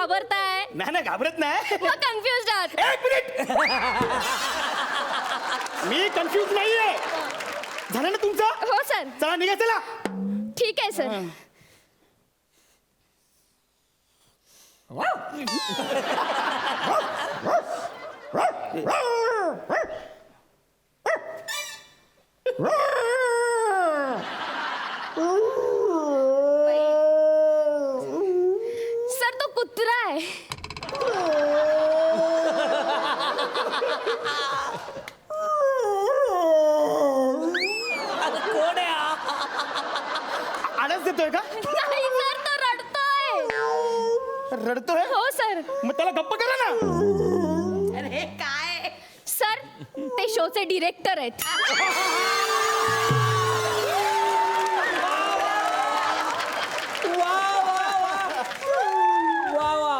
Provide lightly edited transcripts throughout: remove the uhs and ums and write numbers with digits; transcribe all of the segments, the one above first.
घाबरताय? नाही घाबरत नाही. मग कन्फ्युज आहात? एक मिनिट. मी कन्फ्युज नाहीये. झालं ना तुमचं? हो सर. चला निघा चला. ठीक आहे सर. सर तो कुत्रा आहे. कोण आहे हा? आळस देतोय का? नाही सर, तो रडतोय. रडतोय? हो सर. मग त्याला गप्प करा ना. अरे काय सर ते शोचे डिरेक्टर आहेत. वा वा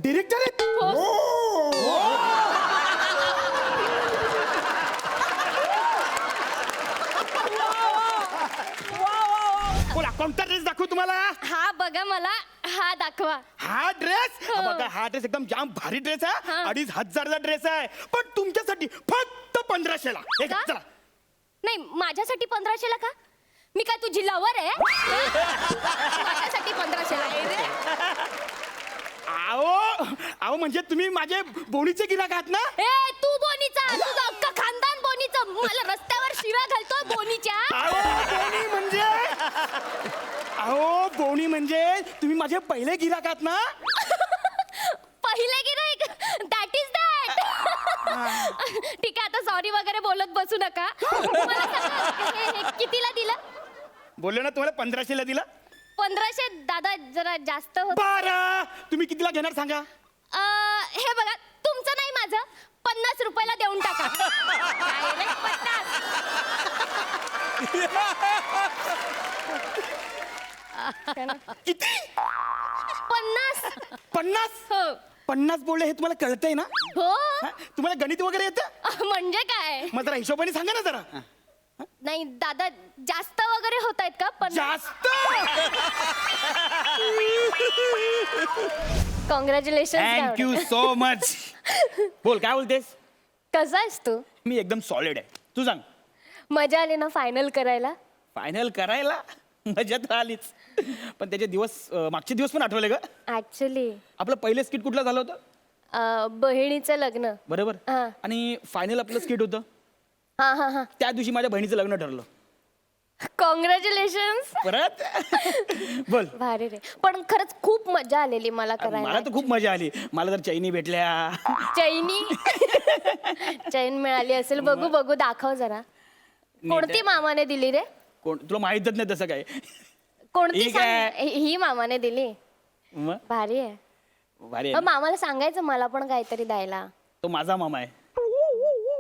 डिरेक्टर आहेत? बोला कोणता ड्रेस दाखवू तुम्हाला? हा बघा, मला हा दाखवा. हा ड्रेस? हो. बघा हा ड्रेस एकदम जाम भारी ड्रेस आहे. हा. 2500चा ड्रेस आहे. पण तुमच्यासाठी फक्त 1500 ला. हे घ्या, का? चला. नाही, माझ्यासाठी 1500ला का? मी काय तुझी लवर आहे? माझ्यासाठी 1500ला. आओ म्हणजे तुम्ही माझे बोनीचे गिराक आहात ना? ए तू बोनीचा, तुझं अख्खं खानदान बोनीचं. मला रस्त्यावर शिव्या घालतोय बोनीच्या. बोनी म्हणजे तुम्ही माझे पहिले गिराक आहात ना? पहिले गिराईक, दॅट इज दॅट. ठीक आहे, आता सॉरी वगैरे बोलत बसू नका. मला सांगा, हे कितीला दिलं? बोलले ना तुम्हाला 1500 ला दिला. 1500 दादा जरा जास्त होत. बरं तुम्ही कितीला घेणार सांगा. हे बघा, तुमचं नाही माझं, 50 रुपयाला देऊन टाका. Direct 50. किती? 50. 50? हो 50 बोलले हे तुम्हाला कळतंय ना? हो. हा? तुम्हाला गणित वगैरे येतं? म्हणजे काय? मग जरा हिशोबाने सांगा ना जरा. नाही दादा, जास्त वगैरे होत आहेत का? पण जास्त. कॉंग्रॅच्युलेशन. Thank you so much. बोल काय बोलतेस? कसा आहेस तू? मी एकदम सॉलिड आहे. तू सांग. मजा आली ना फायनल करायला? फायनल करायला मजा तर आलीच, पण त्याचे दिवस मागचे दिवस पण आठवले का? ऍक्च्युली आपलं पहिलं स्किट कुठलं झालं होतं? बहिणीचं लग्न. बरोबर. हा. आणि फायनल आपलं स्किट होतं हा हा हा. त्या दिवशी माझ्या बहिणीचं लग्न ठरलं. कॉंग्रॅच्युलेशन. परत बोल. भारी रे. पण खरंच खूप मजा आलेली मला मला करायला. तर खूप मजा आली. मला तर चैनी भेटल्या. चैनी. चैन मिळाली असेल. बघू बघू, दाखव जरा. कोणती मामाने दिली रे? कोण तुला माहितच नाही तसं काय? कोणती ठीक आहे. सांग. ही मामाने दिली. मग भारी आहे. भारी मग आहे. मामाला सांगायचं मला पण काहीतरी द्यायला. तो माझा मामा आहे.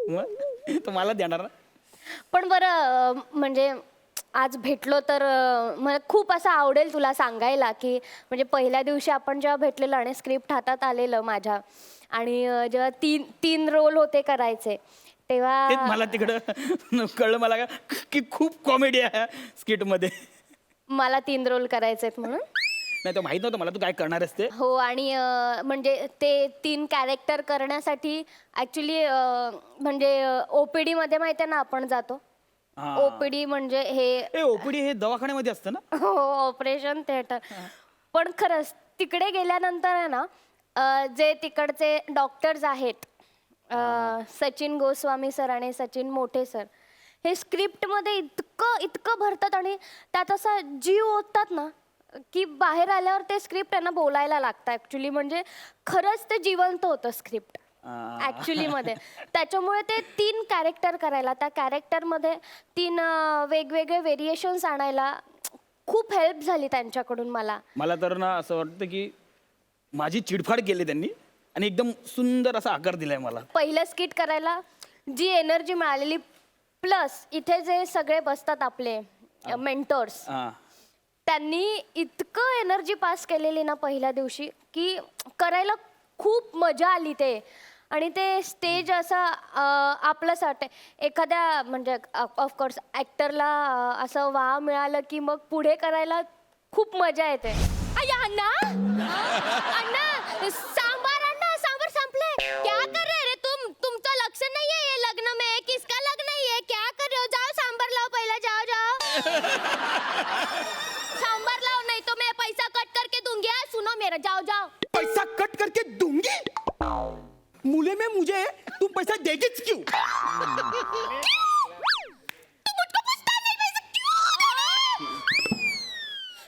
मग तो मला देणार ना. पण बरं, म्हणजे आज भेटलो तर मला खूप असं आवडेल तुला सांगायला की म्हणजे पहिल्या दिवशी आपण जेव्हा भेटलेलो आणि स्क्रिप्ट हातात आलेलं माझ्या, आणि जेव्हा तीन रोल होते करायचे तेच तेव्हा मला तिकडं कळलं मला की खूप कॉमेडी आहे स्किट मध्ये. मला 3 रोल करायचे आहेत म्हणून. नाही तो माहित नव्हतं मला तू काय करणार असते. हो, आणि म्हणजे ते 3 कॅरेक्टर करण्यासाठी ॲक्च्युली म्हणजे OPD मध्ये माहिती आहे ना आपण जातो. OPD म्हणजे हे ओपीडी हे दवाखान्यामध्ये असतं ना? हो, ऑपरेशन थिएटर. पण खरंच तिकडे गेल्यानंतर आहे ना, जे तिकडचे डॉक्टर्स आहेत, सचिन गोस्वामी सर आणि सचिन मोठे सर, हे स्क्रिप्टमध्ये इतकं भरतात आणि त्यात असा जीव ओततात ना की बाहेर आल्यावर ते स्क्रिप्ट त्यांना बोलायला लागतं ॲक्च्युली. म्हणजे खरंच ते जिवंत होतं स्क्रिप्ट ॲक्च्युली मध्ये. त्याच्यामुळे ते 3 कॅरेक्टर करायला, त्या कॅरेक्टरमध्ये 3 वेगवेगळे व्हेरिएशन्स आणायला खूप हेल्प झाली त्यांच्याकडून मला. मला तर ना असं वाटतं की माझी चिडफाड केली त्यांनी आणि एकदम सुंदर असा आकार दिलाय मला. पहिलं स्किट करायला जी एनर्जी मिळालेली, प्लस इथे जे सगळे बसतात आपले मेंटर्स, त्यांनी इतकं एनर्जी पास केलेली ना पहिल्या दिवशी की करायला खूप मजा आली ते. आणि ते स्टेज असं आपलंच वाटतं. एखाद्या म्हणजे ऑफकोर्स ॲक्टरला असं वाव मिळालं की मग पुढे करायला खूप मजा येते. अय्या अण्णा अण्णा सांबार संपले क्या कर रहे रे तुमचं लक्ष नाहीये ये लग्न में किसका लग्न है क्या कर रहे हो जाओ सांबार लाओ पहले जाओ सांबार लाओ नहीं तो मैं पैसा कट करके दूंगी सुनो मेरा जाओ पैसा कट करके दूंगी मूल्य में मुझे तुम पैसा देगीच क्यों? तुम मुझको पूछता नहीं पैसा क्यों?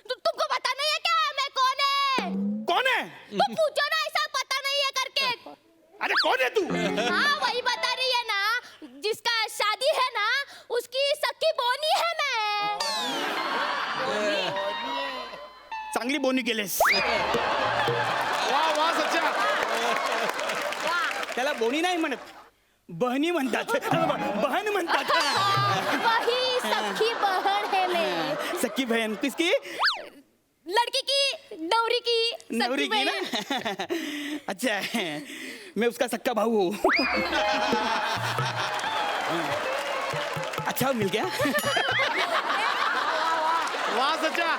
तुमको पता नहीं है क्या मैं कौन है? कौन है? तुम पूछो ना ऐसा पता नहीं है करके। अरे कौन है तू? हाँ वही बता रही है ना जिसका शादी है ना उसकी सख्खी बोनी है मैं। चांगली बोनी केलेस. वा वा सच्चा. त्याला बोनी नाही म्हणत बहनी म्हणतात. बहन म्हणतात. वही सख्खी बहन है मैं। सख्खी बहन किसकी? लड़की की नवरी की नवरी सख्खी की बहन। ना. अच्छा है मैं उसका सक्का भाऊ हूँ. अच्छा मिल गया. वा सच्चा.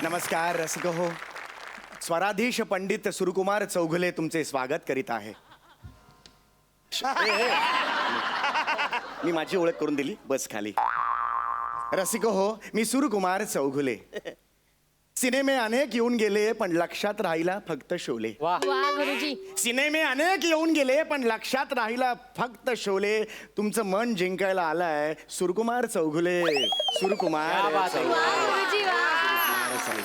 नमस्कार रसिक हो. स्वराधीश पंडित सुरकुमार चौघुले तुमचे स्वागत करीत आहे. मी माझी ओळख करून दिली बस खाली. रसिक हो मी सुरकुमार चौघुले. सिनेमे अनेक येऊन गेले पण लक्षात राहिला फक्त शोले. वा वाह गुरुजी सिनेमे अनेक येऊन गेले पण लक्षात राहिला फक्त शोले. तुमचं मन जिंकायला आलाय सुरकुमार चौघुले. क्या सुरकुमार बात है. वाह गुरुजी वाह.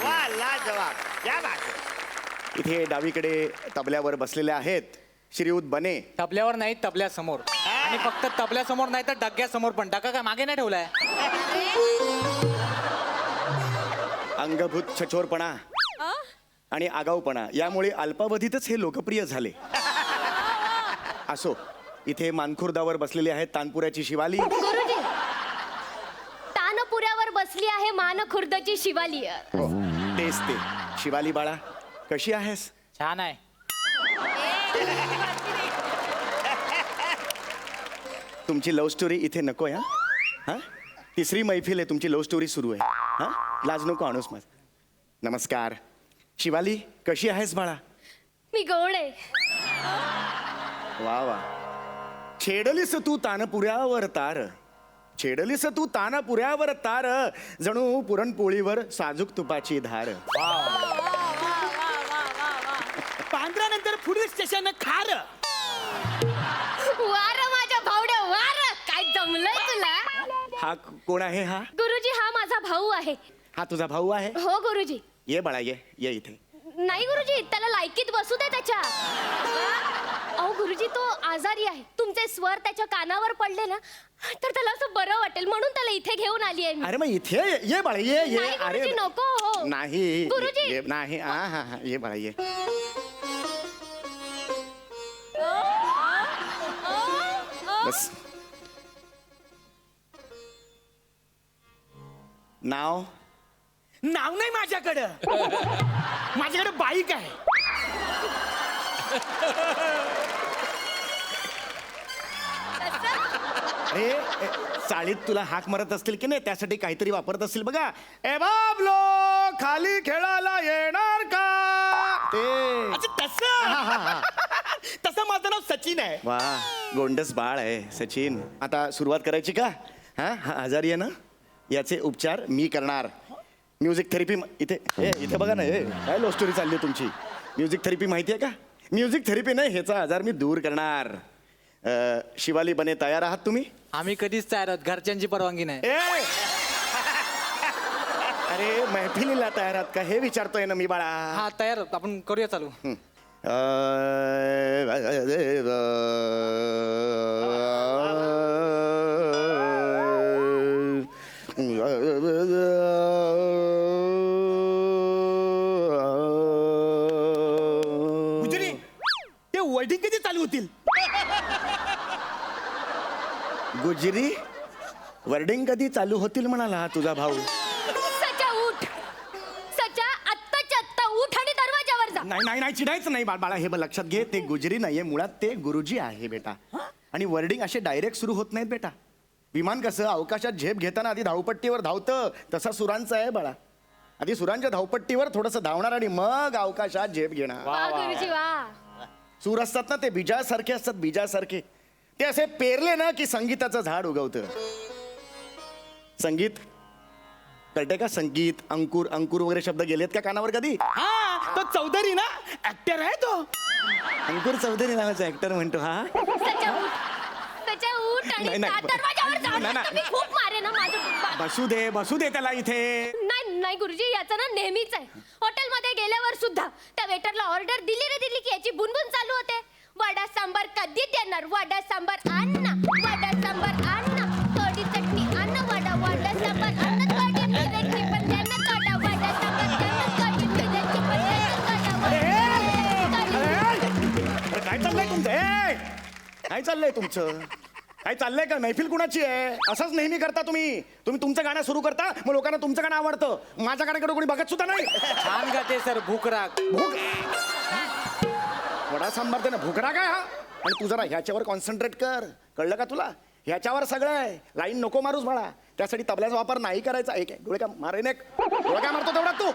वा, लाजवाब. क्या बात आहे. इथे डावीकडे तबल्यावर बसलेले आहेत श्रीयुत बने. तबल्यावर नाही तबल्यासमोर आणि फक्त तबल्यासमोर नाही तर डग्यासमोर पण. डगा काय मागे नाही ठेवलाय. अंगभूत छचोरपणा आणि आगाऊपणा यामुळे अल्पावधीतच हे लोकप्रिय झाले. असो इथे मानखुर्दावर बसलेले आहेत तानपुऱ्याची शिवाली. गुरुजी तानपुऱ्यावर बसली आहे मान खुर्दची शिवाली. तेच ते. शिवाली बाळा कशी आहेस? छान आहे. तुमची लव्ह स्टोरी इथे नको हा. हा तिसरी मैफिल आहे तुमची लव्ह स्टोरी सुरू आहे. हा लाज नको आणूस माझ. नमस्कार शिवाली कशी आहेस बाळा? मी गौड आहे. वा वा. छेडलीस तू तानपुऱ्यावर तार. छेडलीस तू तानपुऱ्यावर तार. जणू पुरणपोळीवर साजूक तुपाची धार. पांढऱ्यानंतर पुढील स्टेशन खार. वार माझ्या भावड्या वार काय जमलंय तुला? हा कोण आहे हा? गुरुजी हा माझा भाऊ आहे. हा तुझा भाऊ आहे? हो गुरुजी. ये बाळा ये इथे. नाही गुरुजी त्याला लायकीत बसू दे त्याच्या. अहो गुरुजी तो आजारी आहे. तुमचे स्वर त्याच्या कानावर पडले ना तर त्याला असं बरं वाटेल म्हणून त्याला इथे घेऊन आली आहे मी. अरे मग इथे ये बाळा ये नाही गुरुजी नको हो. नाही गुरुजी. ये, नाही हा हा हा ये बाळा ये. बस. नाव नाव नाही माझ्याकडं. माझ्याकडे बाईक आहे. अरे चाळीत तुला हाक मारत असतील की नाही त्यासाठी काहीतरी वापरत असतील बघा. ए बाबलो खाली खेळायला येणार का ते. अच्छा तसं. तसं माझं नाव सचिन आहे. वा गोंडस बाळ आहे सचिन. आता सुरुवात करायची का? हा हा आजारी आहे ना याचे उपचार मी करणार. म्युझिक थेरपी इथे इथे बघा ना. काय लव्ह स्टोरी चालली तुमची. म्युझिक थेरपी माहिती आहे का? म्युझिक थेरपी नाही ह्याचा आजार मी दूर करणार. शिवाली बने तयार आहात तुम्ही? आम्ही कधीच तयार आहोत. घरच्यांची परवानगी नाही. ए! अरे मैफिलीला तयार आहात का हे विचारतोय ना मी बाळा. हा तयार आहोत. आपण करूया चालू. गुजरी ते वर्डिंग कधी चालू होतील? गुजरी वर्डिंग कधी चालू होतील म्हणाला हा तुझा भाऊ. सचा उठ. नाही नाही नाही चिडायचं नाही बाळा हे बघ लक्षात घे ते गुजरी नाहीये मुळात ते गुरुजी आहे बेटा आणि वर्डिंग असे डायरेक्ट सुरू होत नाहीत बेटा विमान कसं अवकाशात झेप घेताना आधी धावपट्टीवर धावतं तसा सुरांचं आहे बाळा आधी सुरांच्या धावपट्टीवर थोडंसं धावणार आणि मग अवकाशात झेप घेणार वा गुरुजी वा. सूर असतात ना ते बीजासारखे असतात बीजासारखे ते असे पेरले ना की संगीताचं झाड उगवतं संगीत कळते का संगीत अंकुर अंकुर वगैरे शब्द गेलेत का कानावर कधी हा तो चौधरी ना ऍक्टर आहे तो. अंकुर चौधरी नावाचा ऍक्टर म्हणतो हा त्याच्या ऊट आणि नाही, नाही. दरवाजावर जाऊन नाही, नाही. मी खूप मारे ना माझं. बसू दे त्याला इथे नाही नाही गुरुजी याचं ना नेहमीच आहे हॉटेलमध्ये गेल्यावर सुद्धा त्या वेटरला ऑर्डर दिली रे दिली की याची बुनबुन चालू होते वडा सांबार कधी देणार वडा सांबार आण ना वडा सांबार आण ना थोडी चटणी आण ना वडा सांबार आण ना थोडी मिरची पण द्या ना थोडा वडा सांबार द्या ना थोडी मिरची पण द्या ना अरे काय चाललंय तुमचं काय चाललंय तुमचं काय चाललंय का मैफिल कुणाची आहे असंच नेहमी करता तुम्ही तुमचं गाणं सुरू करता मग लोकांना तुमचं गाणं आवडतं माझ्या गाण्याकडे कोणी बघत सुद्धा नाही छान गाते सर भूकराग भूक वडा सांबार दे ना भुकरा काय हा आणि तू जरा ह्याच्यावर कॉन्सन्ट्रेट कर कळलं का तुला ह्याच्यावर सगळं आहे लाईन नको मारूस बाळा त्यासाठी तबल्याचा वापर नाही करायचा एक आहे डोळे का मारेन एक डोळे काय मारतो तेवढा तू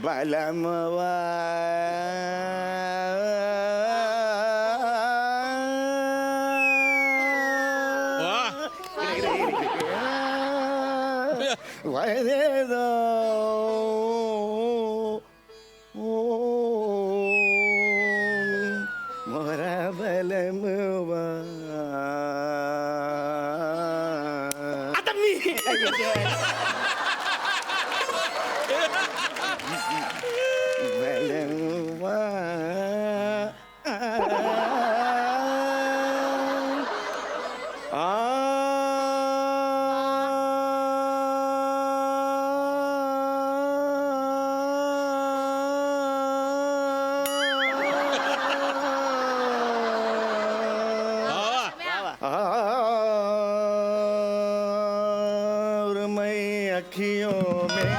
बालमवा मोरा बलमवा आता मी बलमवा और मैं अखियों में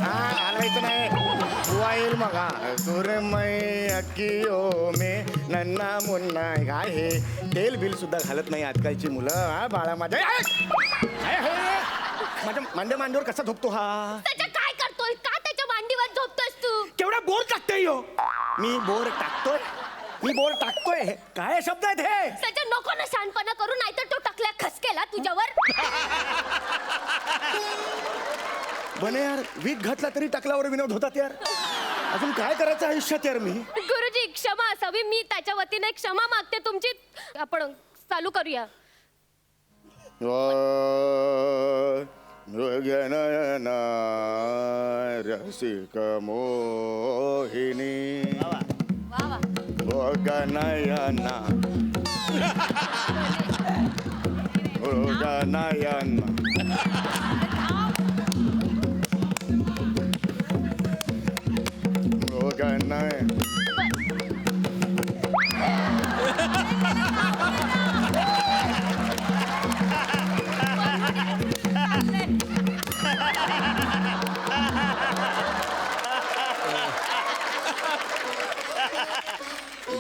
आलायचं नाही बुवा येईल मग सुरमय अखियों में नन्ना मुन्ना काय हे तेल बिल सुद्धा घालत नाही आजकालची मुलं हा बाळा माझ्या माझ्या मांड्या मांडीवर कसा झोपतो हा त्याच्या काय करतोय का त्याच्या मांडीवर झोपतोस तू केवढा बोर टाकतोय ह्यो. मी बोर टाकतोय काय शब्द आहेत हे त्याच्या नको ना शहाणपणा करू नाहीतर तो टाकल्या खसकेला तुझ्यावर बने यार वीक घातला तरी टाकल्यावर विनोद होतात यार अजून काय करायचं आयुष्यात यार मी गुरुजी क्षमा असावी मी त्याच्या वतीने क्षमा मागते तुमची आपण चालू करूया मृगनयना रसिक मोहिनी मृगनयना मृगनयना मृगनय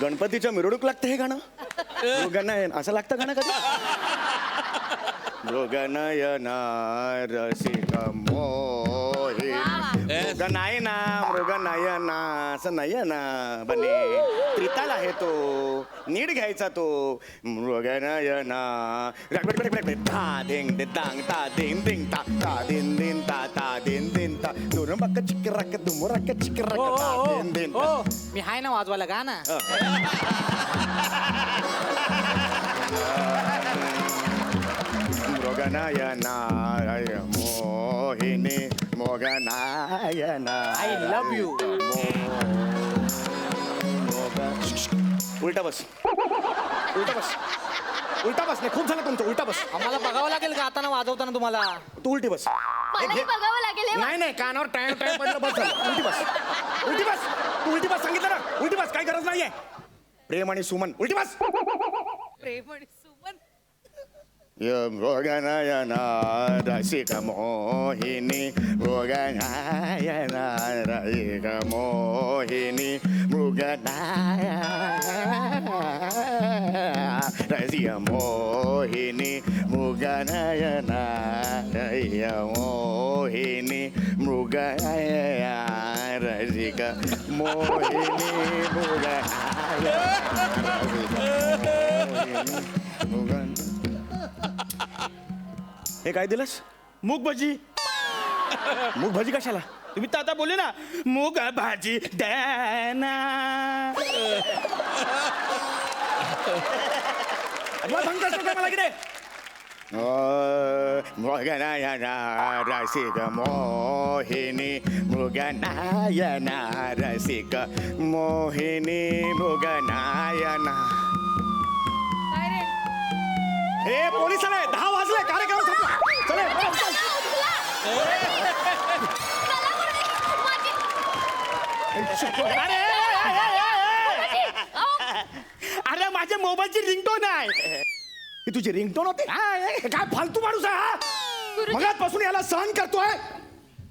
गणपतीच्या मिरवणूक लागतं हे गाणं मृगनयन असं लागतं गाणं कधी मृगनयना रसिक मोहि मृगनयना मृगनयना असं नाही ना बने त्रिताल आहे तो नीट घ्यायचा तो मृगनयना ता दिंग दे तांग ता दिंग दिंग ता ता दिन दिन ता ता दिन दिन ता दोन बक्क चिकरक दुमरक चिकरक ता दिन दिन ता. मी हाय ना वाजवायला गा ना मृगनयना मोहिनी मृगनयना I love you. उलटा बस उलटा बस नाही खूप झालं तुमचं उलटा बस आम्हाला बघावं लागेल का आता वाजवताना तुम्हाला तू उलटी बस मलाही बघावं लागेल हे. नाही नाही कानावर टाइम टाइम पडलं बस झालं. उलटी बस उलटी बस तू उलटी बस सांगितलं ना उलटी बस काही गरज नाहीये प्रेम आणि सुमन उलटी बस प्रेम आणि सुमन मृगनयना रसिक मोहिनी मृगनयना रसिक मोहिनी रसिक मोहिनी मृगनयना रसिक मोहिनी मृगनयना रसिक मोहिनी मृगनयना हे काय दिलंस मूग भजी मूग भाजी कशाला तुम्ही तर आता बोलले ना मूग भाजी द्याना अजिबात सांगतास का मला की रे मृगनयना रसिक मोहिनी मृगनयना रसिक मोहिनी मृगनयना काय रे हे पोलिस आले 10 वाजले कार्यक्रम संपला चले अरे अरे माझ्या मोबाईलची रिंगटोन आहे ही तुझी रिंगटोन होती हे काय फालतू माणूस आहे हा गुरुजी. मगाचपासून याला सहन करतोय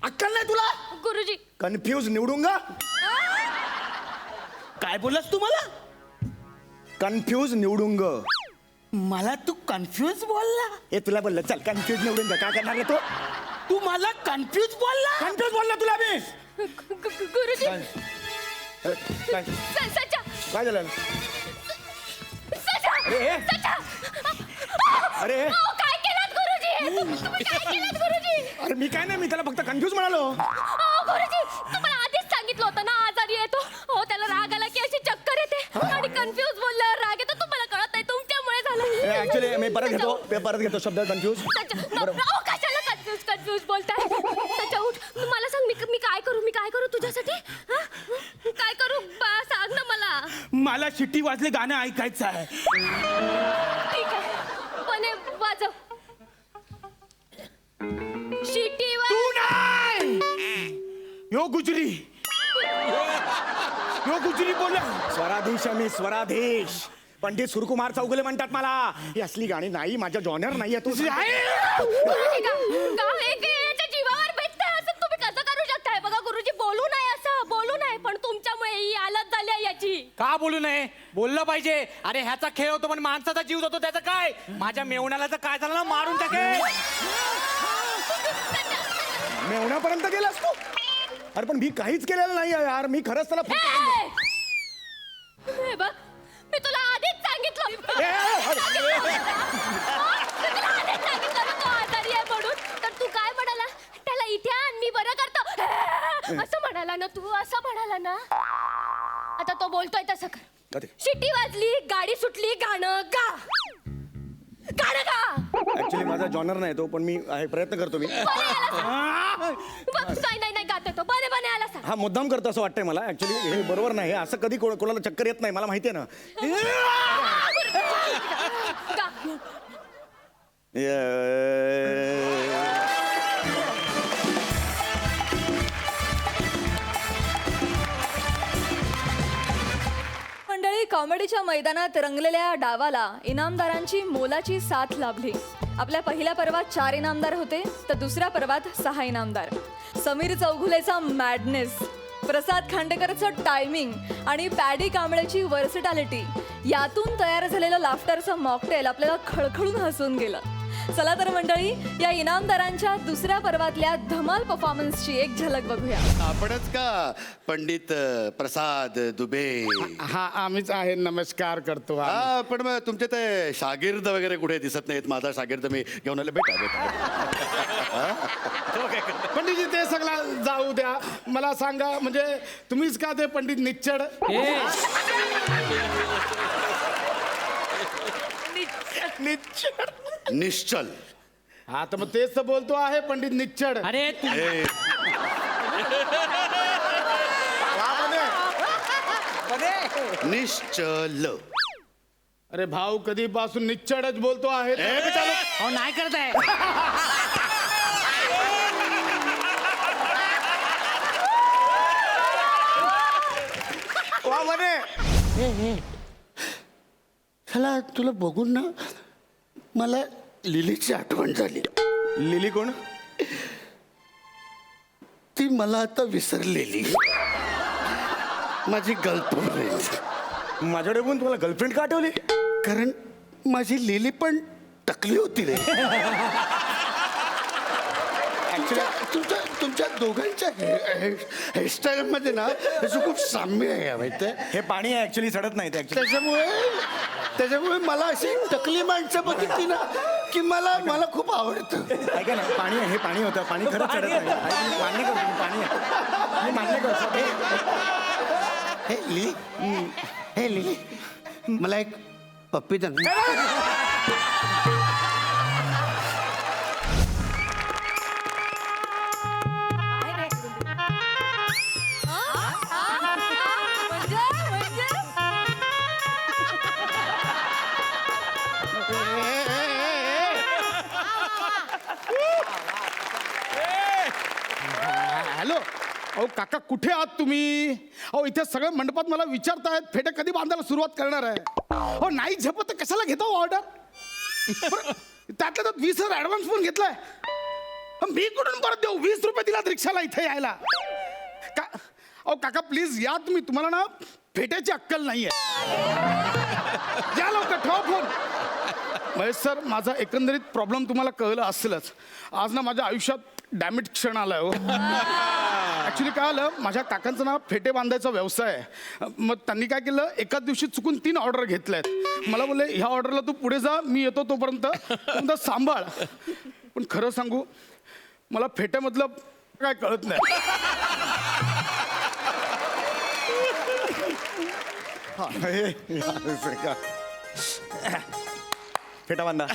अक्कल नाही तुला गुरुजी कन्फ्यूज निवडूंगा काय बोललास तू मला कन्फ्यूज निवडूंग मला तू कन्फ्युज बोलला हे तुला बोललं चल कन्फ्यूज निवडून काय करणार रे तो तू मला कन्फ्युज बोलला कन्फ्यूज बोलला तुला मी गुरुजी काय सचा काय झालं सचा अरे हे? सचा अरे हे? काय केलात गुरुजी तुम्ही काय केलात गुरुजी अरे मी काय नाही मी त्याला फक्त कन्फ्यूज म्हणालो गुरुजी तुम्हाला आधीच सांगितलं होतं ना आजारी येतो हो त्याला राग आला की अशी चक्कर येते आणि कन्फ्यूज बोलल्यावर राग येतो तुम्हाला कळत नाही तुमच्यामुळे झालं ऍक्च्युली मी परत घेतो शब्द कन्फ्यूज कशाला कन्फ्यूज बोलताय त्याच्या उठ मला सांग मी काय करू तुझ्यासाठी हा? काय करू सांग ना मला मला शिट्टी वाजले गाणं ऐकायचं आहे ठीक आहे पण हे वाजव शिटी तू नाही यो गुजरी बोला स्वराधीश मी स्वराधीश पंडित सुरकुमार चौगुले म्हणतात मला ही असली गाणी नाही माझ्या जॉनर नाहीये तू याच्या जीवावर बेतताय असं तुम्ही कसं करू शकताय बघा गुरुजी बोलू नये पण तुमच्यामुळे ही हालत झाली आहे याची का बोलू नये बोललं पाहिजे अरे ह्याचा खेळ होतो पण माणसाचा जीव जातो त्याचं काय माझ्या मेवण्याला तर काय झालं ना मारून टाके मेवण्यापर्यंत गेलास तू अरे पण मी काहीच केलेलं नाही यार मी खरंच त्याला हे बघ मी तुला आधीच सांगितलं तो आजारी आहे म्हणून तर तू काय म्हणाला त्याला इथे आण मी बरं करतो असं म्हणाला ना तू असं म्हणाला ना आता तो बोलतोय तसं कर कधी? शिट्टी वाजली गाडी सुटली गाणं गा ऍक्च्युली माझा जॉनर नाही तो पण मी प्रयत्न करतो मी नाही गात तो बने आला सांग हा मुद्दाम करतो असं वाटतंय मला ऍक्च्युली हे बरोबर नाही हे असं कधी कोणाला चक्कर येत नाही मला माहिती आहे ना गा. मंडळी कॉमेडीच्या मैदानात रंगलेल्या डावाला इनामदारांची मोलाची साथ लाभली आपल्या पहिल्या पर्वात 4 इनामदार होते तर दुसऱ्या पर्वात 6 इनामदार समीर चौघुलेचा मॅडनेस प्रसाद खांडेकरचं टायमिंग आणि पॅडी कांबळेची वर्सिटॅलिटी यातून तयार झालेलं लाफ्टरचं मॉकटेल आपल्याला खळखळून हसून गेलं चला तर मंडळी या इनामदारांच्या दुसऱ्या पर्वातल्या धमाल परफॉर्मन्सची एक झलक बघूया आपणच का पंडित प्रसाद दुबे हा आम्हीच आहे नमस्कार करतो आम्ही. हा पण मग तुमचे ते शागिर्द वगैरे कुठे दिसत नाहीत माझा शागिर्द मी घेऊन आले भेटा पंडितजी ते सगळं जाऊ द्या मला सांगा म्हणजे तुम्हीच का ते पंडित निच्चड निच्चड निश्चल हा तर मग तेच तर बोलतो आहे पंडित निच्चड अरे तू ए, निश्चल अरे भाऊ कधीपासून निच्चडच बोलतो आहे अहो, नाही करताय देवाने. चला तुला बघून ना मला लिलीची आठवण झाली. लिली कोण? ती मला आता विसरलेली माझी गर्लफ्रेंड. माझ्याकडे पण तुम्हाला गर्लफ्रेंड का आठवली? कारण माझी लिली पण टकली होती रे. तुमच्या तुमच्या दोघांच्या हेअरस्टाईल मध्ये ना त्याचं खूप साम्य आहे माहिती आहे. हे पाणी आहे ऍक्च्युली चढत नाही ते ऍक्च्युली. त्याच्यामुळे मला अशी टकली माणसं बघितली ना की मला खूप आवडतं. ऐका ना, पाणी आहे, हे पाणी होतं, पाणी खरंच चढत नाही. मी मान्य करतो, मी पाणी आहे, मी मान्य करतो. हे लिली मला एक पप्पी द्या ना. हॅलो, अहो काका कुठे आहात तुम्ही? अहो इथे सगळे मंडपात मला विचारतायत फेटे कधी बांधायला सुरुवात करणार आहे. हो नाही झेपत तर कशाला घेतो ऑर्डर? त्यातल्या त्यात 20,000 ऍडव्हान्स पण घेतलाय. मी कुठून परत देऊ? 20 रुपये दिलात रिक्षाला इथे यायला. अहो काका प्लीज या तुम्ही. तुम्हाला ना फेट्याची अक्कल नाहीये. या लवकर, ठेवा फोन. महेश सर, माझा एकंदरीत प्रॉब्लेम तुम्हाला कळलं असेलच. आज ना माझ्या आयुष्यात डॅमेज क्षण आलाय हो. ऍक्च्युली काय आलं, माझ्या काकांचा ना फेटे बांधायचा व्यवसाय आहे. मग त्यांनी काय केलं, एकाच दिवशी चुकून 3 ऑर्डर घेतल्यात. मला बोलले ह्या ऑर्डरला तू पुढे जा, मी येतो तोपर्यंत सांभाळ. पण खरं सांगू, मला फेट्यामधलं काय कळत नाही. फेटा बांधा.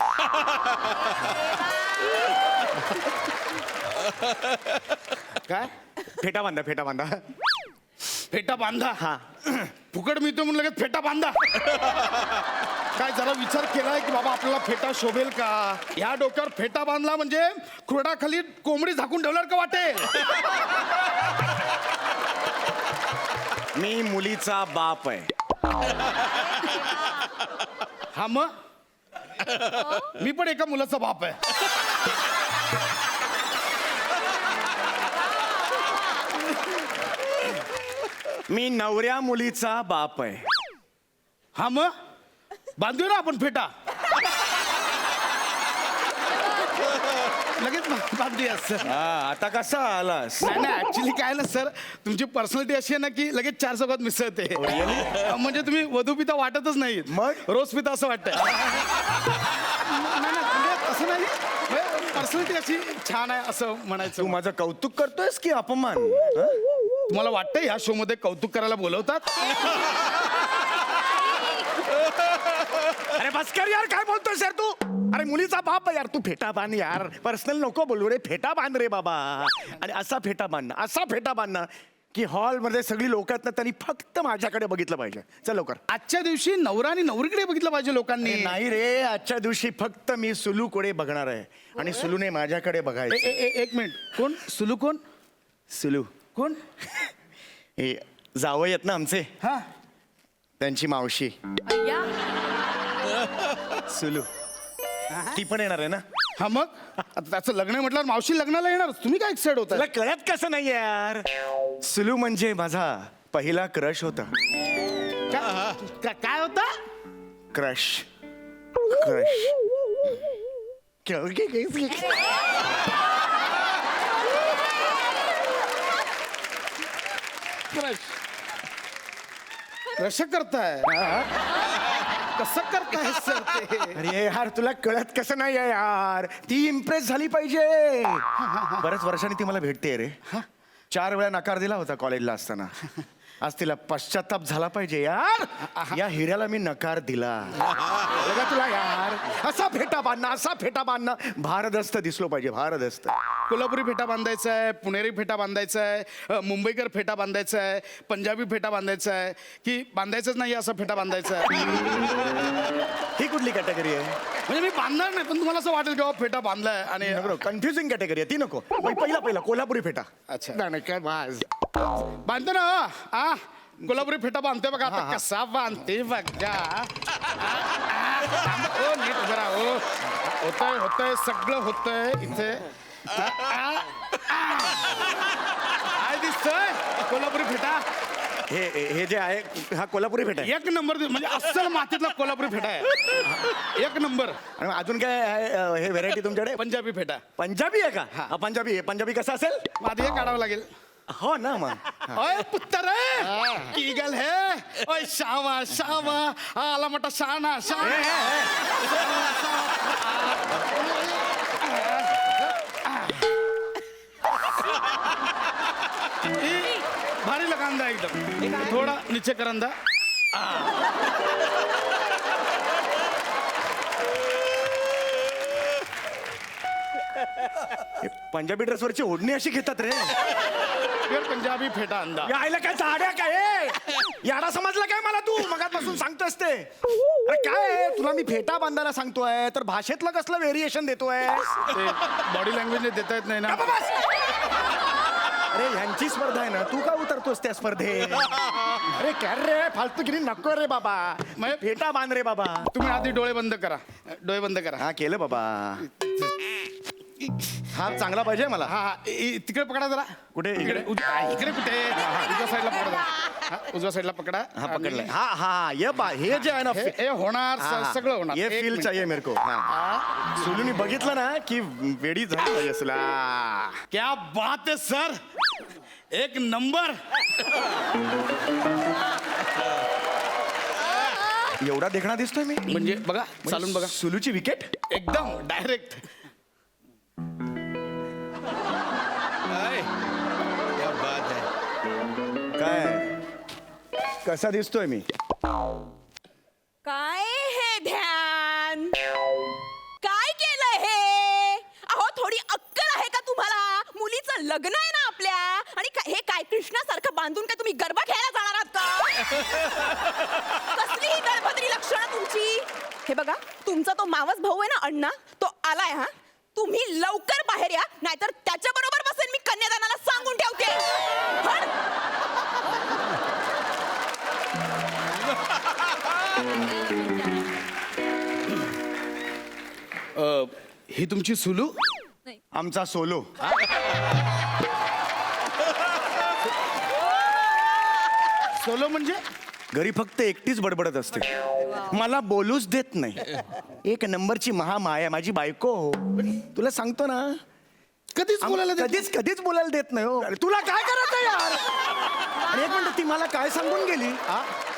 काय फेटा बांधा, फेटा बांधा. फेटा बांधा? हा, फुकट मिळतो म्हणून लगेच फेटा बांधा. काय जरा विचार केलाय की बाबा आपल्याला फेटा शोभेल का? ह्या डोक्यावर फेटा बांधला म्हणजे खुरडाखाली कोंबडी झाकून ठेवल्यावर का वाटेल? मी मुलीचा बाप आहे. हा मग मी पण एका मुलाचा बाप आहे. मी नवऱ्या मुलीचा बाप आहे. हा मग बांधूया ना आपण फेटा. लगेच बांधूया सर. आता कसा आलास? नाही नाही, ऍक्च्युली काय ना सर, तुमची पर्सनॅलिटी अशी आहे ना की लगेच 4 चौकात मिसळते. म्हणजे तुम्ही वधू पिता वाटतच नाही, मग? रोज पिता असं वाटतं. नाही म्हणजे असं नाही, पर्सनॅलिटी अशी छान आहे असं म्हणायचं. तू माझं कौतुक करतोयस की अपमान? तुम्हाला वाटतं ह्या शो मध्ये कौतुक करायला बोलवतात? अरे बस कर यार, काय बोलतोयस यार तू? अरे मुलीचा बाप आहे यार, तू फेटा बांध यार. पर्सनल नको बोलू रे, फेटा बांध रे बाबा. आणि असा फेटा बांधणं, असा फेटा बांधणं की हॉलमध्ये सगळी लोक आहेत ना, त्यांनी फक्त माझ्याकडे बघितलं पाहिजे. चल लवकर. आजच्या दिवशी नवरा आणि नवरीकडे बघितलं पाहिजे लोकांनी. नाही रे, आजच्या दिवशी फक्त मी सुलूकडे बघणार आहे आणि सुलूने माझ्याकडे बघायचं. एक मिनिट, कोण सुलू? कोण सुलू? कोण? हे जावई आहेत ना आमचे, हा, त्यांची मावशी सुलू. ती पण येणार आहे ना? हा मग आता त्याचं लग्न आहे म्हटल्यावर मावशी लग्नाला येणार. तुम्ही काय एक्साइड होता? तुला कळत कसं नाही यार? सुलू म्हणजे माझा पहिला क्रश होता. काय होता? क्रश. क्रश. कसं करताय? कसं करताय सर ते? अरे यार, तुला कळत कसं नाही आहे यार? ती इम्प्रेस झाली पाहिजे. बऱ्याच वर्षांनी ती मला भेटते रे. 4 वेळा नकार दिला होता कॉलेजला असताना. आज तिला पश्चाताप झाला पाहिजे यार. या हिऱ्याला मी नकार दिला. बघा तुला यार, असा फेटा बांधणं, असा फेटा बांधणं भारदस्त दिसलो पाहिजे, भारदस्त. कोल्हापुरी फेटा बांधायचा आहे, पुणेरी फेटा बांधायचा आहे, मुंबईकर फेटा बांधायचा आहे, पंजाबी फेटा बांधायचा आहे, की बांधायचंच नाही असा फेटा बांधायचा आहे? ही कुठली कॅटेगरी आहे? म्हणजे मी बांधणार नाही, पण तुम्हाला असं वाटेल की बाबा फेटा बांधलाय आणि कन्फ्युजिंग कॅटेगरी आहे ती नको. पहिला कोल्हापुरी फेटा. अच्छा. नाही काय बाज. बांधतो ना. कोल्हापुरी फेटा बांधते बघा आता कसा बांधते बघा ओ नीट उभं राहा ओ होतंय सगळं होतंय इथे काय दिसतंय कोल्हापुरी फेटा हे जे आहे हा कोल्हापुरी फेटा आहे. एक नंबर म्हणजे अस्सल मातीतला कोल्हापुरी फेटा आहे एक नंबर. आणि अजून काय आहे हे व्हेरायटी तुमच्याकडे? पंजाबी फेटा पंजाबी आहे का? हा पंजाबी आहे. पंजाबी कसं असेल? आधी हे काढावं लागेल. हो ना मग. ओय पुत्तर की गल है ओय शावा शावा आला मोठा शाना भारी कांदा एकदम थोडा नीचे करंदा. पंजाबी ड्रेसवरची ओढणी अशी घेतात रे. पंजाबी फेटा अंदा. यायला काय साड्या काय याडा समजला काय मला तू मगापासून सांगतोस ते? अरे काय आहे? तुला मी फेटा बांधायला सांगतोय तर भाषेतलं कसलं व्हेरिएशन देतोय? बॉडी लँग्वेज देता येत नाही ना. अरे ह्यांची स्पर्धा आहे ना तू का उतरतोस त्या स्पर्धेत? अरे काय रे फालतूगिरी नको रे बाबा. मग फेटा बांध रे बाबा. तुम्ही आधी डोळे बंद करा डोळे बंद करा. हा केलं बाबा. हा चांगला पाहिजे मला. हा तिकडे पकडा जरा. कुठे? इकडे? इकडे कुठे? उजव्या साईडला पकडा जरा. हा, उजव्या साईडला पकडा. हा पकडलाय. हा हा ये बा हे जे आहे ना हे होणार सगळं होणार. ये एक फील मिनिट. चाहिए मेरे को. सुलूनी बघितलं ना की वेडी झाली पाहिजे असला. क्या बात है सर एक नंबर. एवढा देखणा दिसतोय मी म्हणजे बघा चालून बघा सुलूची विकेट एकदम डायरेक्ट. काय कसा दिसतोय मी? काय हे ध्यान काय केलं हे? अहो थोडी अक्कल आहे का तुम्हाला? मुलीचं लग्न आहे ना आपल्या आणि हे काय कृष्णासारखं बांधून काय तुम्ही गरबा खेळायला जाणार आहात का? कसली ही गळभद्री लक्षणं तुमची? हे बघा तुमचा तो मावस भाऊ आहे ना अण्णा तो आलाय. हा तुम्ही लवकर बाहेर या नाहीतर त्याच्या बरोबर बसेल मी कन्यादानाला सांगून ठेवते. ही तुमची सुलू. आमचा सोलो. सोलो म्हणजे घरी फक्त एकटीच बडबडत असते मला बोलूच देत नाही. एक नंबरची महामाया माझी बायको. तुला सांगतो ना कधीच बोलायला देत कधीच कधीच बोलायला देत नाही हो. अरे तुला काय करायचं यार? आणि एक मिनिट ती मला काय सांगून गेली?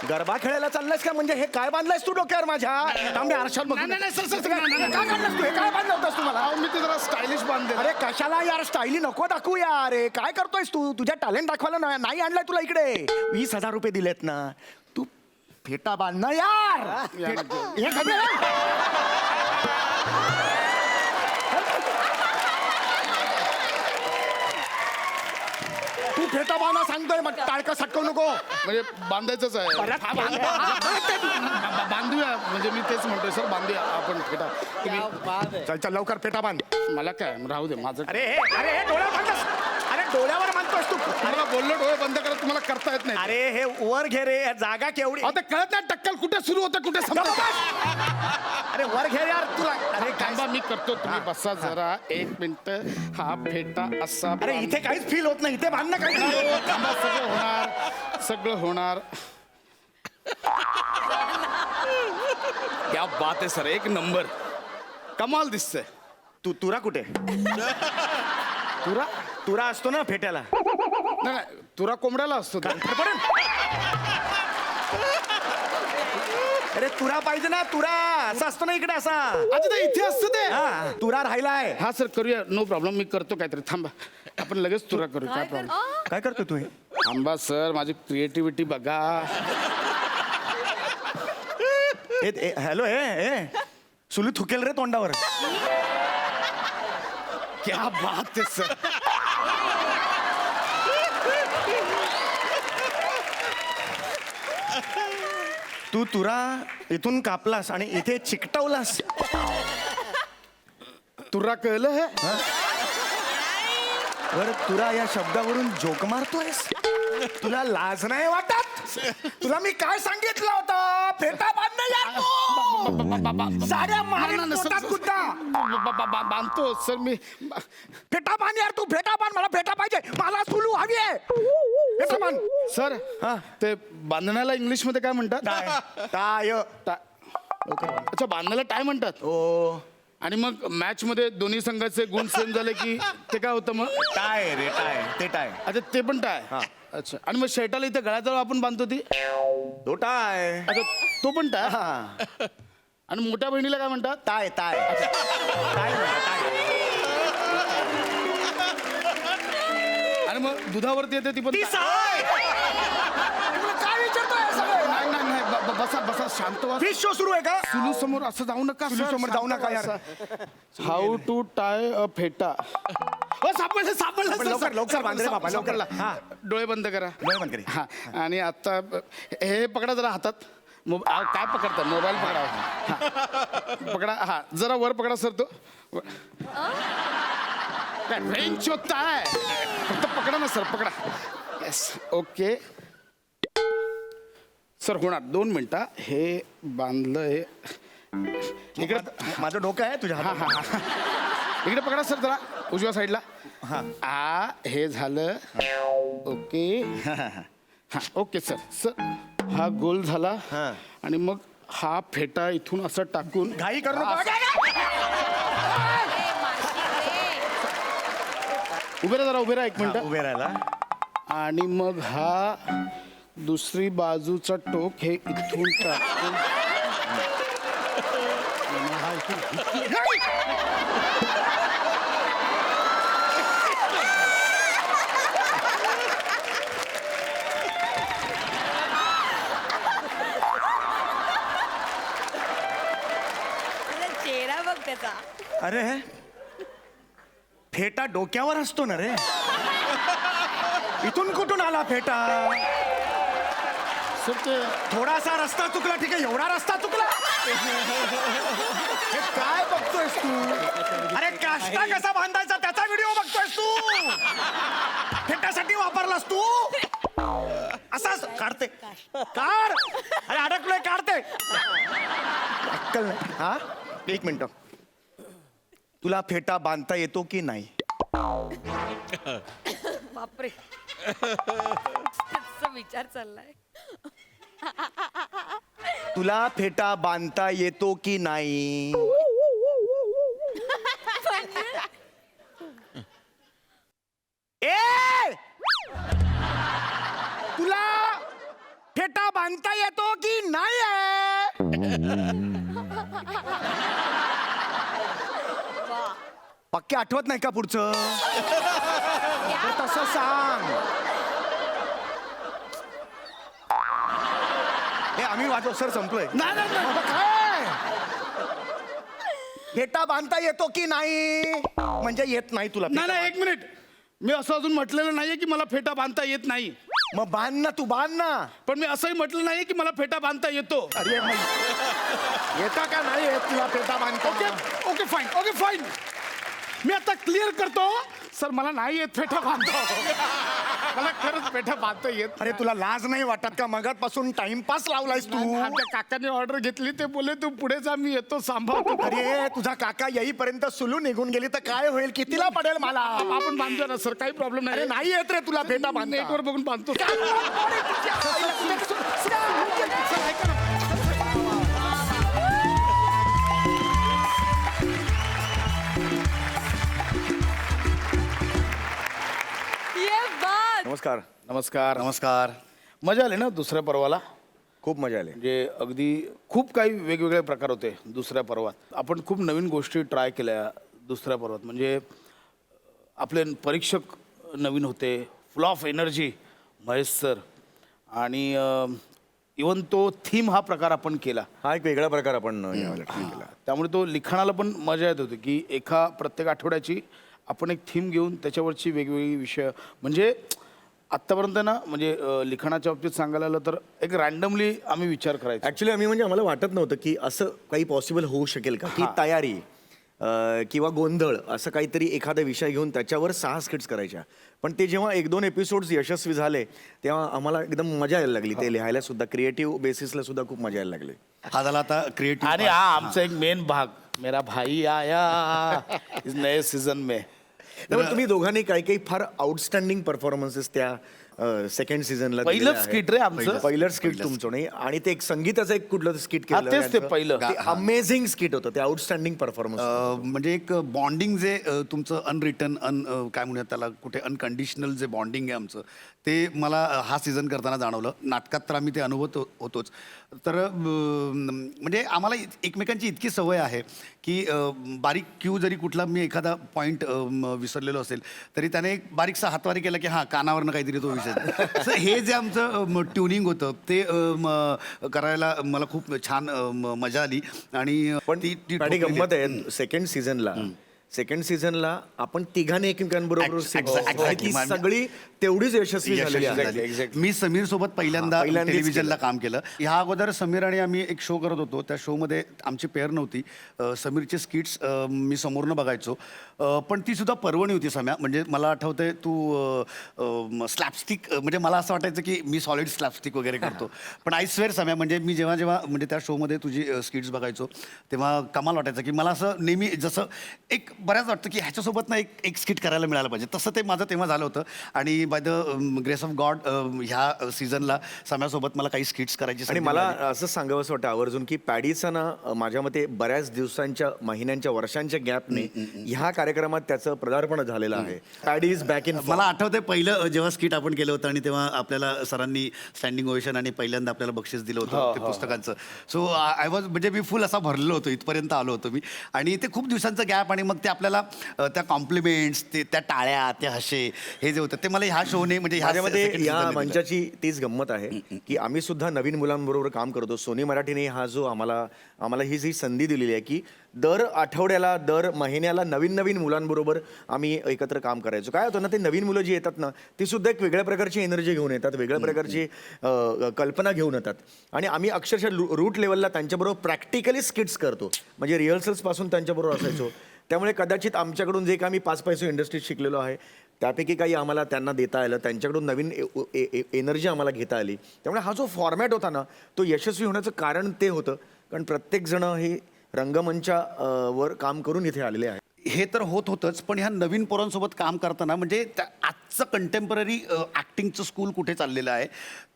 गरबा खेळायला चाललायस का? म्हणजे हे काय बांधलायस तू डोक्यावर माझ्या? तांबे आरशात बघ. नाही, सर, सर, काय काढलंस तू? हे काय बांधलं होतंस तुम्हाला? मी ते जरा स्टायलिश बांधले. अरे कशाला यार स्टाईली नको दाखवू यार. रे काय करतोयस तू? तुझ्या टॅलेंट दाखवायला नाही आणलाय तुला इकडे. 20,000 रुपये दिलेत ना तू फेटा बांध ना यार. हे तू फेटा बांधा सांगतोय मग टाळकं सटकवू नको. म्हणजे बांधायचंच आहे. बांधूया म्हणजे मी तेच म्हणतोय सर बांधूया आपण फेटा. तुम्ही चल चल लवकर फेटा बांध. मला काय राहू दे माझं. अरे हे डोळ्यावर बांधतोस. अरे डोळ्यावर बांधतोस तू. मला बोललो डोळे बंद करा तुम्हाला करता येत नाही. अरे हे वर घे रे. जागा केवढी. आता कळत नाही टक्कल कुठे सुरू होतं कुठे संपतं. अरे वर घे यार तुला. अरे काय थांबा मी करतो तुम्ही बसा जरा 1 मिनिट. हा फेटा असा. अरे इथे काहीच फील होत नाही. इथे बांधणं काही थांबा सगळं होणार सगळं होणार. क्या बात आहे सर एक नंबर कमाल दिसतंय. तुरा कुठे? तुरा असतो ना फेट्याला. नाही तुरा कोंबड्याला असतो तो. अरे तुरा पाहिजे ना. तुरा असा असतो ना इकडे असा. अच्छा ते इथे असतं ते. हा तुरा राहिलाय. हा सर करूया नो प्रॉब्लेम मी करतो काहीतरी. थांबा आपण लगेच तुरा करू काय प्रॉब्लेम. काय करतो तू हे? थांबा सर माझी क्रिएटिव्हिटी बघा. हॅलो हे सुलू थुकेल रे तोंडावर. क्या बात आहे सर. तू तुरा इथून कापलास आणि इथे चिकटवलास. तुरा कळलं हे. बरं तुला या शब्दावरून जोक मारतोयस? तुला लाज नाही वाटत? तुला मी काय सांगितलं होतं? फेटा बांधणं यार तू! साड्या मारीन पोटात कुठं? बांधतो सर मी. फेटा बांध यार तू, फेटा बांध. मला फेटा पाहिजे, मला सुलू हवी आहे. फेटा बांध. सर ते बांधण्याला इंग्लिश मध्ये काय म्हणतात? टाय. अच्छा, बांधण्याला टाय म्हणतात. ओ आणि मग मॅच मध्ये दोन्ही संघाचे गुण सेम झाले की ते काय होतं मग? टाय रे टाय, ते टाय. अच्छा, ते पण टाय. अच्छा, आणि मग शर्टाला इथे गळ्याजवळ आपण बांधतो ती? तो टाय. अच्छा, तो पण टाय. आणि मोठ्या बहिणीला काय म्हणतात? Tie tie. टाय म्हणतात, टाय. आणि मग दुधावरती येते ती पण ती टाय. साय. तुला काय विचारतोय हे सगळं? नाही नाही नाही, बसा बसा, शांत व्हा. फिश शो सुरू आहे का? सुलू समोर असं जाऊ नका. सुलू समोर जाऊ नका यार. हाऊ टू टाय अ फेटा. सापडलं सापडलं पण लवकर, लवकर बांध रे बाबा, लवकर. हा. डोळे बंद करा. डोळे बंद करा. हा. आणि आता हे पकडा जरा हातात. काय पकडता? मोबाईल पकडा. हा. पकडा. हा, जरा वर पकडा सर. तो रेंज होता आहे. फक्त पकडा ना सर, पकडा. Yes, okay sir. होणार 2 मिनिटं. हे बांधलं. हे इकडे माझं डोकं आहे तुझ्या हा हातात. हा हा. इकडे पकडा सर जरा, उजव्या साईडला. हा, हे झालं. ओके. हा, ओके सर. सर हा गोल झाला. आणि मग हा फेटा इथून असं टाकून घाई करू नका. उभे राहा जरा, उभे राहा 1 मिनिट. उभे राहिला. आणि मग हा दुसरी बाजूचा टोक हे इथून टाकून हा इथून. चेहरा बघ त्याचा. अरे फेटा डोक्यावर असतो ना रे. इथून कुठून आला फेटा? सर ते थोडासा रस्ता चुकला, ठीक आहे. एवढा रस्ता चुकला? हे काय बघतोयस तू? अरे काष्टा कसा बांधायचा त्याचा व्हिडिओ बघतोयस तू? फेटासाठी वापरलास तू? असाच काढते. काढ. अरे अडकलोय, काढते. अक्कल नाही. हा, 1 मिनिट. तुला फेटा बांधता येतो की नाही? बापरे. त्याचा विचार चाललाय. तुला फेटा बांधता येतो की नाही? ए! तुला फेटा बांधता येतो की नाही? पक्के आठवत नाही का पुढचं? तर तसं सांग. हे आम्ही वाजव सर, संपलोय. नाही नाही नाही. बाबा, काय फेटा बांधता येतो की नाही? म्हणजे येत नाही तुला नाही फेटा नाही, 1 मिनिट. मी असं अजून म्हटलेलं नाहीये की मला फेटा बांधता येत नाही. मग बांध ना, तू बांध ना. पण मी असंही म्हटलं नाही की मला फेटा बांधता येतो. अरे मग येता का नाही येत तुला फेटा बांधता? Okay okay fine, okay fine. मी आता क्लिअर करतो सर, मला नाही येत फेटा बांधतो. मला खरंच पेठा बांधता येत. अरे तुला लाज नाही वाटत का? मगातपासून टाइमपास लावलायस तू. आमच्या काकाने ऑर्डर घेतली, ते बोले तू पुढे जा, मी येतो सांभाळतो. अरे तुझा काका येईपर्यंत सुलू निघून गेली तर काय होईल? कितीला पडेल मला? आपण बांधतो ना सर, काही प्रॉब्लेम अरे नाही. नाही येत रे तुला फेटा बांधता. नेटवर बघून बांधतो. ये बात. नमस्कार. नमस्कार. नमस्कार. मजा आली ना दुसऱ्या पर्वाला? खूप मजा आली. म्हणजे अगदी खूप काही वेगवेगळे प्रकार होते दुसऱ्या पर्वात. आपण खूप नवीन गोष्टी ट्राय केल्या दुसऱ्या पर्वात. म्हणजे आपले परीक्षक नवीन होते, फुल ऑफ एनर्जी महेश सर. आणि इवन तो थीम हा प्रकार आपण केला. हा एक वेगळा प्रकार आपण यावेळेला केला. त्यामुळे तो लिखाणाला पण मजा येत होती की प्रत्येक आठवड्याची आपण एक थीम घेऊन त्याच्यावरची वेगवेगळी विषय. म्हणजे आत्तापर्यंत ना, म्हणजे लिखाणाच्या बाबतीत सांगायला आलं तर एक रॅन्डमली आम्ही विचार करायचो. ऍक्च्युली आम्ही म्हणजे आम्हाला वाटत नव्हतं की असं काही पॉसिबल होऊ शकेल का, की तयारी किंवा गोंधळ असं काहीतरी एखादा विषय घेऊन त्याच्यावर 6 स्किट्स करायच्या. पण ते जेव्हा 1-2 एपिसोड्स यशस्वी झाले तेव्हा आम्हाला एकदम मजा यायला लागली ते लिहायला सुद्धा, क्रिएटिव्ह बेसिसला सुद्धा खूप मजा यायला लागली. हा झाला आता क्रिएटिव्ह. आणि हा आमचा एक मेन भाग, मेरा भाई आया इस नए सीझन में. त्यामुळे तुम्ही दोघांनी काही काही फार आउटस्टँडिंग परफॉर्मन्सेस त्या सेकंड सीझनला पहिलंच skit रे आमचं. पहिलं स्किट तुमचं नाही, आणि ते एक संगीताचं एक कुठलं स्किट हा, केलं तेच ते पहिलं. अमेझिंग स्किट होतं ते, आउटस्टँडिंग परफॉर्मन्स. म्हणजे एक बॉन्डिंग जे तुमचं अनरिटन काय म्हणूयात त्याला, कुठे अनकंडिशनल जे बॉन्डिंग आहे आमचं, ते मला हा सीझन करताना जाणवलं. नाटकात तर आम्ही ते अनुभवत होतोच. तर म्हणजे आम्हाला एकमेकांची इतकी सवय आहे की बारीक क्यू जरी कुठला मी एखादा पॉईंट विसरलेलो असेल तरी त्याने एक बारीकसा हातवारी केला की हां कानावरनं काहीतरी तो विषय. So हे जे आमचं ट्युनिंग होतं ते करायला मला खूप छान मजा आली. आणि पण ती ती गंमत आहे सेकंड सीझनला आपण तिघांनी एकमेकांबरोबर आणि ती सगळी तेवढीच यशस्वी झालेली आहे. मी समीर सोबत पहिल्यांदा पहिल्यांदाच टेलिव्हिजनला काम केलं. ह्या अगोदर समीर आणि आम्ही एक शो करत होतो. त्या शोमध्ये आमची पेअर नव्हती. समीरचे स्किट्स मी समोरनं बघायचो, पण ती सुद्धा पर्वणी होती सम्या. म्हणजे मला आठवतंय तू स्लॅपस्टिक, म्हणजे मला असं वाटायचं की मी सॉलिड स्लॅपस्टिक वगैरे करतो. पण आय स्वेअर सम्या, म्हणजे मी जेव्हा जेव्हा म्हणजे त्या शोमध्ये तुझी स्किट्स बघायचो तेव्हा कमाल वाटायचं की मला असं नेहमी जसं एक बऱ्याच वाटतं की ह्याच्यासोबत ना एक स्किट करायला मिळालं पाहिजे. तसं ते माझं तेव्हा झालं होतं. आणि by the grace of God ह्या सीझनला सम्यासोबत मला काही स्किट्स करायची आणि संधी मला मिळाली. असं सांगावं असं वाटतं आवर्जून की पॅडीचं ना माझ्या मते बऱ्याच दिवसांच्या, महिन्यांच्या, वर्षांच्या गॅपने ह्या कार्यक्रमात त्याचं पदार्पण झालेलं आहे. Paddy is back in. मला आठवतंय पहिलं जेव्हा स्किट आपण केलं होतं आणि तेव्हा आपल्याला सरांनी स्टँडिंग ओवेशन आणि पहिल्यांदा आपल्याला बक्षीस दिलं होतं ते पुस्तकांचं. सो आय वॉज, म्हणजे मी फुल असा भरलेलो होतो, इथपर्यंत आलो होतो मी. आणि ते खूप दिवसांचं गॅप, आणि मग ते आपल्याला त्या कॉम्प्लिमेंट्स, ते त्या टाळ्या, ते हसे, हे जे होतं ते मला ह्या शोने, म्हणजे माझ्यामध्ये second या season ने दिलं. मंचाची तीच गंमत आहे की आम्ही सुद्धा नवीन मुलांबरोबर काम करतो. सोनी मराठीने हा जो आम्हाला ही जी संधी दिलेली आहे की दर आठवड्याला, दर महिन्याला नवीन मुलांबरोबर आम्ही एकत्र काम करायचो. काय होतं ना, ते नवीन मुलं जी येतात ना ती सुद्धा एक वेगळ्या प्रकारची एनर्जी घेऊन येतात, वेगळ्या प्रकारची कल्पना घेऊन येतात. आणि आम्ही अक्षरशः रूट लेवलला त्यांच्याबरोबर प्रॅक्टिकली स्किट्स करतो, म्हणजे रिहर्सल्सपासून त्यांच्याबरोबर असायचो. त्यामुळे कदाचित आमच्याकडून जे काही 5 पैसे इंडस्ट्रीत शिकलेलो आहे त्यापैकी काही आम्हाला त्यांना देता आलं, त्यांच्याकडून नवीन एनर्जी आम्हाला घेता आली. त्यामुळे हा जो फॉर्मॅट होता ना तो यशस्वी होण्याचं कारण ते होतं, कारण प्रत्येकजण हे रंगमंचावर काम करून इथे आलेले आहे. हे तर होतच, पण ह्या नवीन पोरांसोबत काम करताना म्हणजे आजचं कंटेम्पररी ॲक्टिंगचं स्कूल कुठे चाललेलं आहे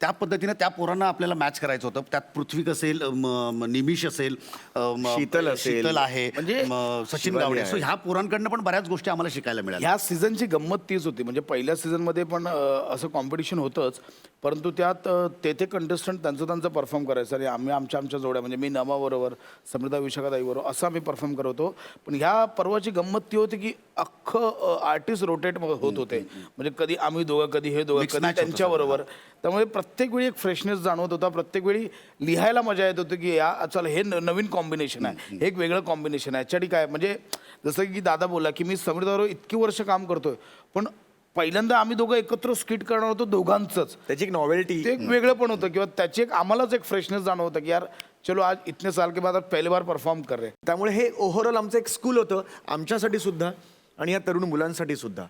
त्या पद्धतीनं त्या पोरांना आपल्याला मॅच करायचं होतं. त्यात पृथ्वीक असेल, निमिष असेल, शीतल आहे, म्हणजे सचिन शिवानी गावडे. आहे. सो ह्या पोरांकडनं पण बऱ्याच गोष्टी आम्हाला शिकायला मिळाल्या. ह्या सीझनची गंमत तीच होती. म्हणजे पहिल्या सीझनमध्ये पण असं कॉम्पिटिशन होतंच, परंतु त्यात ते कंटेस्टंट त्यांचं परफॉर्म करायचं आणि आम्ही आमच्या जोड्या, म्हणजे मी नमाबरोबर, समृद्धा विशाखाताईबरोबर असं आम्ही परफॉर्म करत होतो. पण ह्या पर्वाची गंमत ती होती की अख्खं आर्टिस्ट रोटेट होत होते. म्हणजे कधी आम्ही दोघं, कधी हे दोघं, Mix कधी match होतं त्यांच्याबरोबर. त्यामुळे प्रत्येक वेळी एक फ्रेशनेस जाणवत होता. प्रत्येक वेळी लिहायला मजा येत होती की चला हे नवीन कॉम्बिनेशन आहे, हे एक वेगळं कॉम्बिनेशन आहे. याच्यासाठी काय, म्हणजे जसं की दादा बोलला की मी समृद्धाबरोबर इतकी वर्ष काम करतोय, पण पहिल्यांदा आम्ही दोघं एकत्र स्किट करणार होतो दोघांचंच. त्याची एक नॉवेल्टी, ते एक वेगळं पण होतं किंवा त्याची एक आम्हालाच एक फ्रेशनेस जाणवत होतं की यार चलो आज इतने साल के बाद पहली बार परफॉर्म कर रहे. त्यामुळे हे ओव्हरऑल आमचं एक स्कूल होतं आमच्यासाठी सुद्धा आणि या तरुण मुलांसाठी सुद्धा.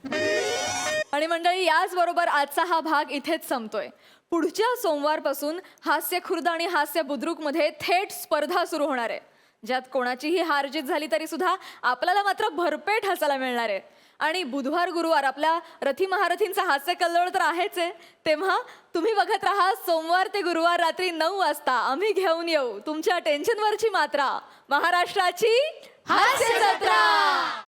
आणि मंडळी, याचबरोबर आजचा हा भाग इथेच संपतोय. पुढच्या सोमवारपासून हास्य खुर्द आणि हास्य बुद्रुकमध्ये थेट स्पर्धा सुरू होणार आहे, ज्यात कोणाचीही हारजीत झाली तरी सुद्धा आपल्याला मात्र भरपेट हसायला मिळणार आहे. आणि बुधवार गुरुवार आपल्या रथी महारथींचा हास्य कल्लोळ तर आहेच आहे. तेव्हा तुम्ही बघत राहा सोमवार ते गुरुवार रात्री 9 वाजता आम्ही घेऊन येऊ तुमच्या टेन्शनवरची मात्रा, महाराष्ट्राची हास्य जत्रा.